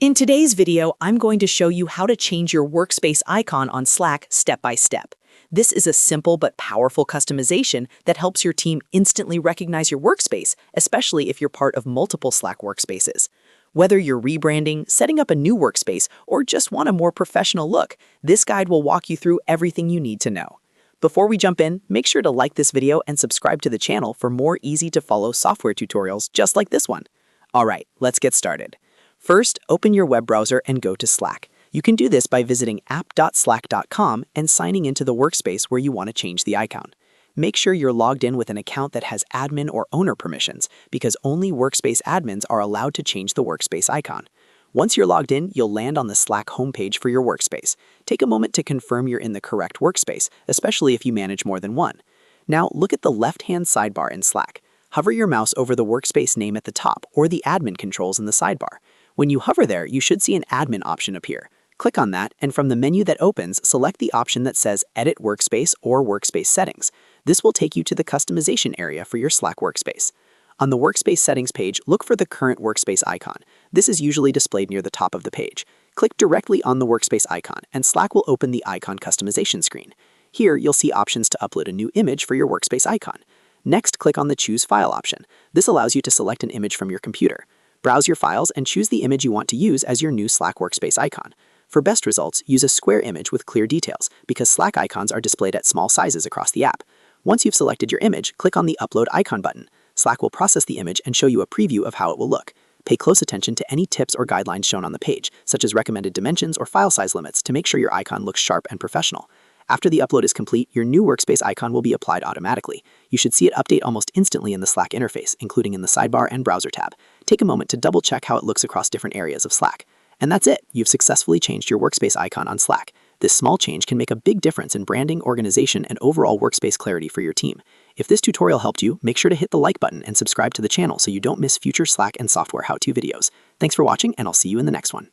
In today's video, I'm going to show you how to change your workspace icon on Slack step by step. This is a simple but powerful customization that helps your team instantly recognize your workspace, especially if you're part of multiple Slack workspaces. Whether you're rebranding, setting up a new workspace, or just want a more professional look, this guide will walk you through everything you need to know. Before we jump in, make sure to like this video and subscribe to the channel for more easy-to-follow software tutorials just like this one. All right, let's get started. First, open your web browser and go to Slack. You can do this by visiting app.slack.com and signing into the workspace where you want to change the icon. Make sure you're logged in with an account that has admin or owner permissions, because only workspace admins are allowed to change the workspace icon. Once you're logged in, you'll land on the Slack homepage for your workspace. Take a moment to confirm you're in the correct workspace, especially if you manage more than one. Now, look at the left-hand sidebar in Slack. Hover your mouse over the workspace name at the top or the admin controls in the sidebar. When you hover there, you should see an admin option appear. Click on that, and from the menu that opens, select the option that says Edit Workspace or Workspace Settings. This will take you to the customization area for your Slack workspace. On the Workspace Settings page, look for the current workspace icon. This is usually displayed near the top of the page. Click directly on the workspace icon, and Slack will open the icon customization screen. Here, you'll see options to upload a new image for your workspace icon. Next, click on the Choose File option. This allows you to select an image from your computer. Browse your files and choose the image you want to use as your new Slack workspace icon. For best results, use a square image with clear details, because Slack icons are displayed at small sizes across the app. Once you've selected your image, click on the Upload Icon button. Slack will process the image and show you a preview of how it will look. Pay close attention to any tips or guidelines shown on the page, such as recommended dimensions or file size limits, to make sure your icon looks sharp and professional. After the upload is complete, your new workspace icon will be applied automatically. You should see it update almost instantly in the Slack interface, including in the sidebar and browser tab. Take a moment to double-check how it looks across different areas of Slack. And that's it! You've successfully changed your workspace icon on Slack. This small change can make a big difference in branding, organization, and overall workspace clarity for your team. If this tutorial helped you, make sure to hit the like button and subscribe to the channel so you don't miss future Slack and software how-to videos. Thanks for watching, and I'll see you in the next one.